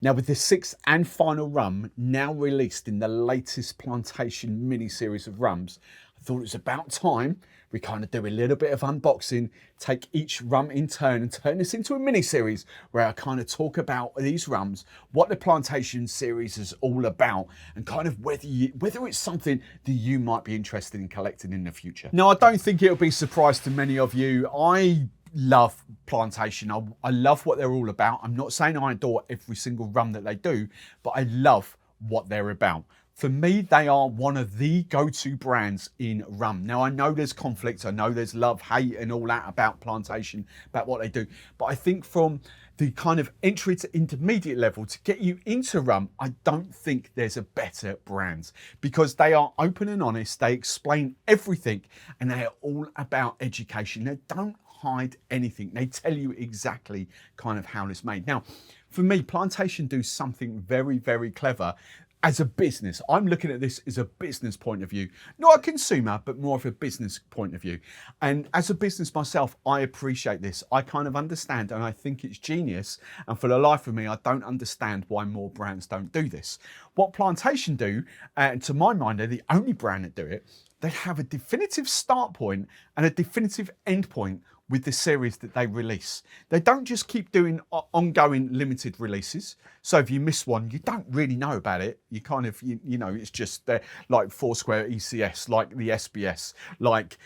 Now, with the sixth and final rum now released in the latest Plantation mini-series of rums, I thought it was about time we kind of do a little bit of unboxing, take each rum in turn and turn this into a mini-series where I kind of talk about these rums, what the Plantation series is all about, and kind of whether it's something that you might be interested in collecting in the future. Now, I don't think it'll be a surprise to many of you. I love Plantation. I love what they're all about. I'm not saying I adore every single rum that they do, but I love what they're about. For me, they are one of the go-to brands in rum. Now, I know there's conflict. I know there's love, hate, and all that about Plantation, about what they do. But I think from the kind of entry to intermediate level to get you into rum, I don't think there's a better brand because they are open and honest. They explain everything and they are all about education. They don't hide anything. They tell you exactly kind of how it's made. Now, for me, Plantation do something very, very clever. As a business, I'm looking at this as a business point of view, not a consumer, but more of a business point of view. And as a business myself, I appreciate this. I kind of understand and I think it's genius. And for the life of me, I don't understand why more brands don't do this. What Plantation do, and to my mind, they're the only brand that do it. They have a definitive start point and a definitive end point with the series that they release. They don't just keep doing ongoing limited releases. So if you miss one, you don't really know about it. You kind of, you know, it's just like Foursquare ECS, like the SBS, like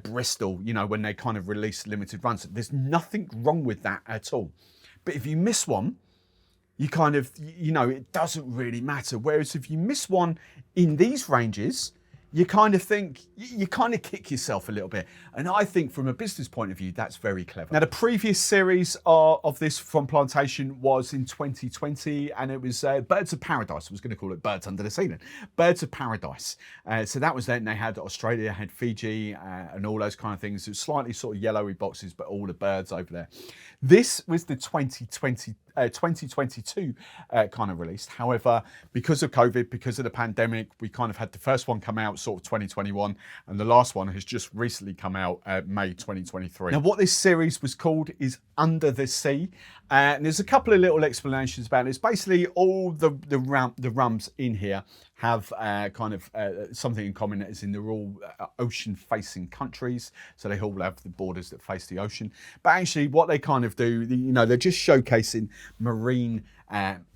Bristol, you know, when they kind of release limited runs. There's nothing wrong with that at all. But if you miss one, you kind of, you know, it doesn't really matter. Whereas if you miss one in these ranges, you kind of think, you kind of kick yourself a little bit. And I think from a business point of view, that's very clever. Now, the previous series of this from Plantation was in 2020, and it was Birds of Paradise. I was going to call it Birds Under the Ceiling. Birds of Paradise. So that was then, they had Australia, had Fiji, and all those kind of things. It was slightly sort of yellowy boxes, but all the birds over there. This was the 2022 kind of released. However, because of COVID, because of the pandemic, we kind of had the first one come out sort of 2021, and the last one has just recently come out May 2023. Now, what this series was called is Under the Sea, and there's a couple of little explanations about it. It's basically all the rums in here have kind of something in common, as in they're all ocean-facing countries, so they all have the borders that face the ocean. But actually, what they kind of do, you know, they're just showcasing marine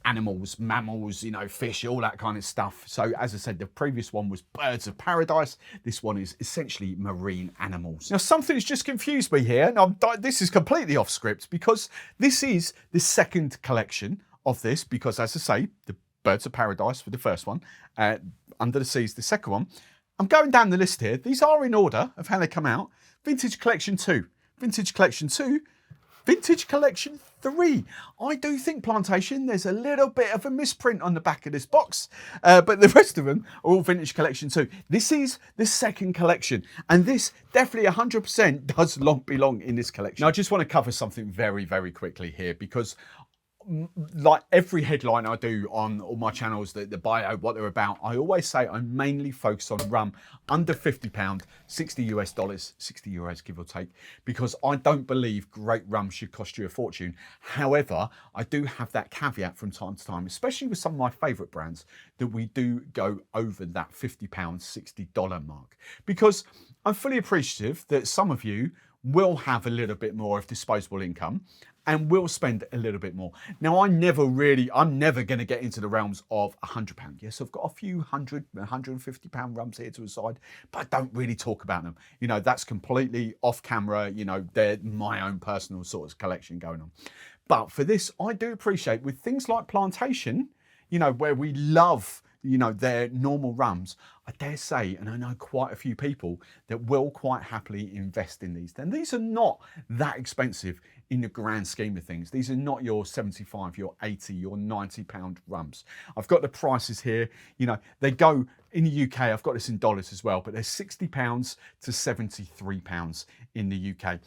animals, mammals, you know, fish, all that kind of stuff. So as I said, the previous one was Birds of Paradise. This one is essentially marine animals. Now, something's just confused me here. Now, this is completely off script because this is the second collection of this, because as I say, the Birds of Paradise for the first one, Under the Sea is the second one. I'm going down the list here. These are in order of how they come out. Vintage Collection 2, Vintage Collection 2, Vintage Collection 3. I do think Plantation, there's a little bit of a misprint on the back of this box, but the rest of them are all Vintage Collection 2. This is the second collection, and this definitely 100% does belong in this collection. Now, I just want to cover something very, very quickly here, because like every headline I do on all my channels, the bio, what they're about, I always say I mainly focus on rum under £50, $60, 60 euros, give or take, because I don't believe great rum should cost you a fortune. However, I do have that caveat from time to time, especially with some of my favorite brands, that we do go over that £50, $60 mark, because I'm fully appreciative that some of you will have a little bit more of disposable income and will spend a little bit more. Now, I'm never going to get into the realms of £100. Yes, I've got a few £150 rums here to the side, but I don't really talk about them. You know, that's completely off camera. You know, they're my own personal sort of collection going on. But for this, I do appreciate with things like Plantation, you know, where we love, you know, their normal rums, I dare say, and I know quite a few people that will quite happily invest in these. And these are not that expensive in the grand scheme of things. These are not your 75, your 80, your £90 rums. I've got the prices here. You know, they go in the UK, I've got this in dollars as well, but they're £60 to £73 in the UK.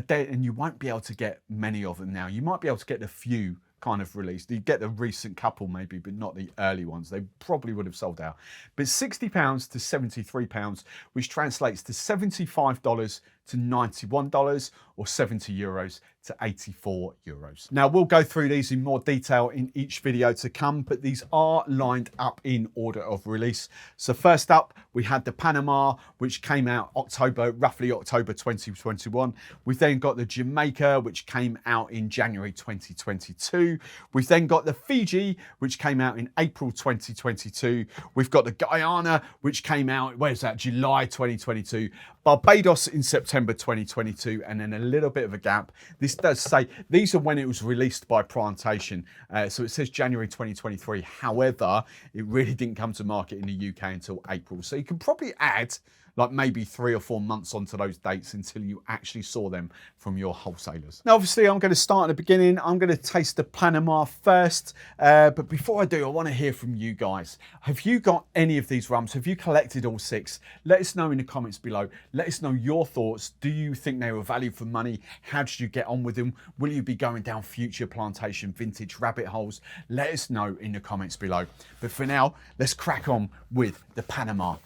And you won't be able to get many of them now. You might be able to get a few kind of released. You get the recent couple maybe, but not the early ones. They probably would have sold out. But £60 to £73, which translates to $75 to $91 or 70 euros to 84 euros. Now we'll go through these in more detail in each video to come, but these are lined up in order of release. So first up, we had the Panama, which came out roughly October 2021. We've then got the Jamaica, which came out in January 2022. We've then got the Fiji, which came out in April 2022. We've got the Guyana, which came out, where's that, July 2022. Barbados in September 2022, and then a little bit of a gap. This does say, these are when it was released by Plantation. So it says January 2023. However, it really didn't come to market in the UK until April. So you can probably add like maybe 3 or 4 months onto those dates until you actually saw them from your wholesalers. Now, obviously, I'm going to start at the beginning. I'm going to taste the Panama first. But before I do, I want to hear from you guys. Have you got any of these rums? Have you collected all 6? Let us know in the comments below. Let us know your thoughts. Do you think they were value for money? How did you get on with them? Will you be going down future plantation vintage rabbit holes? Let us know in the comments below. But for now, let's crack on with the Panama.